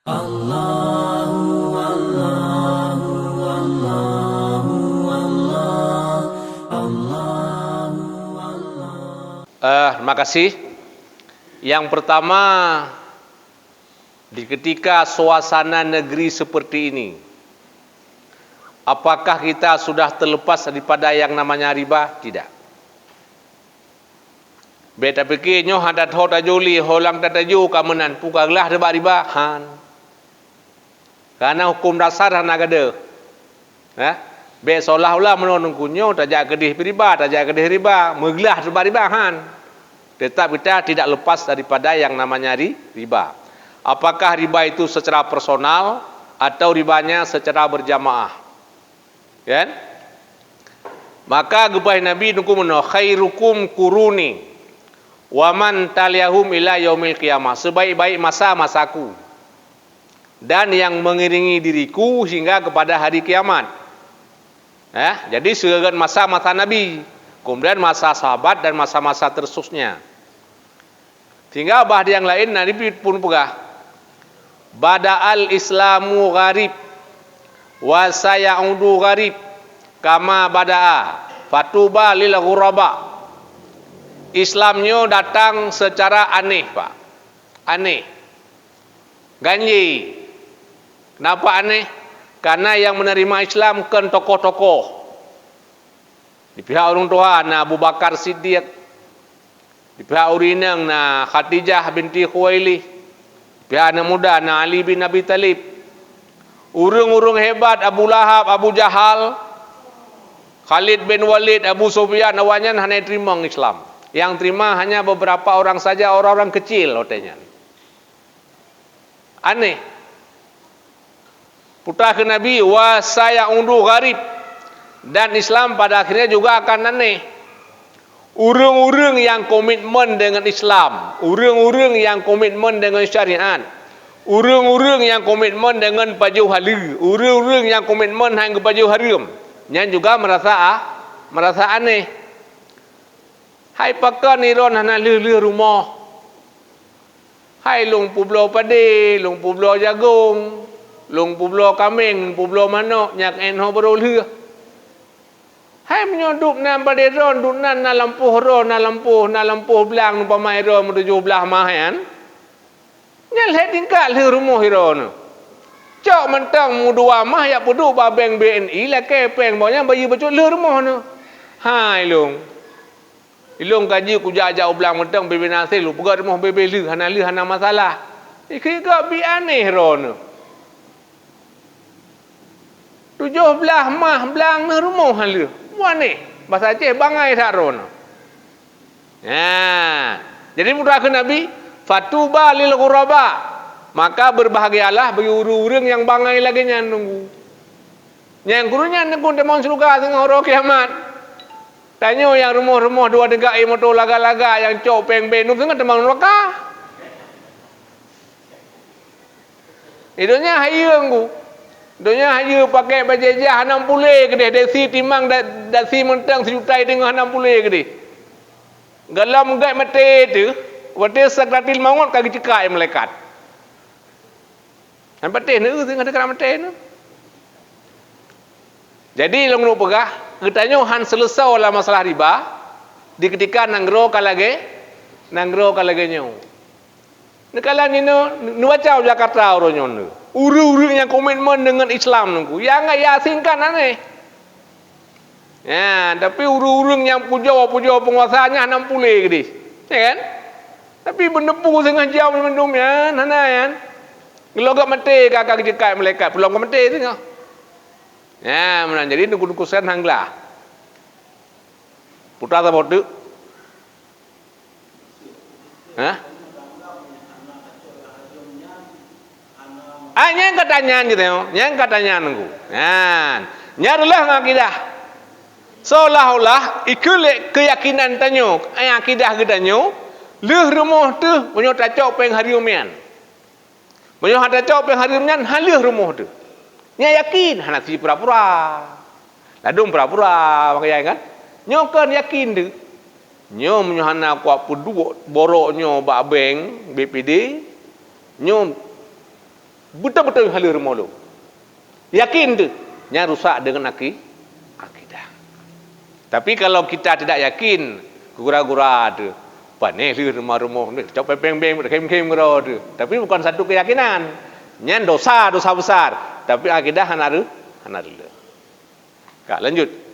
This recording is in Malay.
Terima kasih. Yang pertama, di ketika suasana negeri seperti ini, apakah kita sudah terlepas daripada yang namanya riba? Tidak. Beta fikir nyo hadat ho tajuli holang tataju kamenan pukaglah riba han. Karena hukum dasar hana gede. Be seolah-olah menonong kunyo tajak kedih riba, tajak kedih riba, meglah riba han. Tetap kita tidak lepas daripada yang namanya riba. Apakah riba itu secara personal atau ribanya secara berjamaah? Kan? Maka gebah Nabi nukumno khairukum kuruni waman taliyahum ila yaumil qiyamah. Sebaik-baik masa-masaku dan yang mengiringi diriku hingga kepada hari kiamat. Jadi sebagian masa-masa Nabi, kemudian masa sahabat dan masa-masa tersusnya. Sehingga bahasa yang lain Nabi pun pegah bada'al islamu gharib wa sayaudu gharib kama bada'a fatuba lil ghuraba. Islamnya datang secara aneh, Pak. Aneh. Ganji. Kenapa aneh? Karena yang menerima Islam kan tokoh-tokoh. Di pihak orang tua Abu Bakar Siddiq, di pihak urinang Khadijah binti Khuwailid, di pihak anak muda Ali bin Abi Talib, urung-urung hebat Abu Lahab, Abu Jahal, Khalid bin Walid, Abu Sufyan, awanyan hanya terima Islam. Yang terima hanya beberapa orang saja, orang-orang kecil otenya. Aneh. Putra ke Nabi wa sayaudu gharib, dan Islam pada akhirnya juga akan aneh. Urung-urung yang komitmen dengan Islam, urung-urung yang komitmen dengan syariat, urung-urung yang komitmen dengan baju halal, urung-urung yang komitmen dengan baju haram, yang juga merasa aneh. Hai pakan iron hana leh rumah. Hai long publo pade, long publo jagung, long publo kambing, publo manok, nyak enho beroleh. Hai menyodup na pade ron, dunan na lampuh ron, na lampuh belang numpa mai ron menuju belah mahan. Nyal he tingkat leh rumah iron. Cok mentang mudua mah ya pudu babeng BNI lah kepeng bawanya bayi bacot leh rumah nu. Hai long. Ilung kaji ku jajak belang mentang bebe nasil lu pegat rumah bebe lu hana masalah. Ikut bi aneh ron. 17 mah belang ne rumah halu. Aneh. Bahasa Aceh bangai tak ron. Jadi putra ke Nabi fatuba lil ghuraba. Maka berbahagialah bagi urang yang bangai lagi nya nunggu. Yang gurunya nekun temon surga tengah hari kiamat. Tanya yang rumah-rumah dua degai motor laga-laga yang cok peng benuk tengah temang neraka. Idonya hayang ku. Idonya hayu pakai bajajah 60 gede desi timang dasi mentang sejuta tengah 60 gede. Galam gai mate tu, wate sakratil maut kaki cekai malaikat. Dan patih nu tengah dekat mate nu. Jadi long nu pegah ketanya han selesai lah masalah riba di ketika nanggro kalage nyo. Nekala ni nu baca Jakarta oronyo nu. Uru-uru yang komitmen dengan Islam nunggu. Ya enggak yasinkan aneh. Tapi uru-uru yang puja penguasanya 60 gede. Ya kan? Tapi benepu setengah jam minumnya nana kan. Gelogat mati kakak jekai malaikat pulang ke mati tengah. Jadi nuku-nuku sen hanglah. Putra apa tu? Yang katanya gitu ya. Yang katanya nunggu. Nyarulah ngakidah. Seolah-olah ikut keyakinan tanyo, akidah gedanyo, leh rumah tu punya tacok peng hariumian. Punya tacok peng hariumian halih rumah tu. Nya yakin hana si pura-pura. Ladung pura-pura pakai kan? Nyo kan yakin tu. Nyo menyo hana kuat pudu borok nyo bak bank BPD. Nyo Betul-betul halir mulu. Yakin tu, nya rusak dengan akidah. Tapi kalau kita tidak yakin, gura-gura tu, paneh lir rumah-rumah ni, cak peng-peng, kem-kem gura tu. Tapi bukan satu keyakinan. Nya dosa besar. Tapi akidah hanaru. Kak lanjut.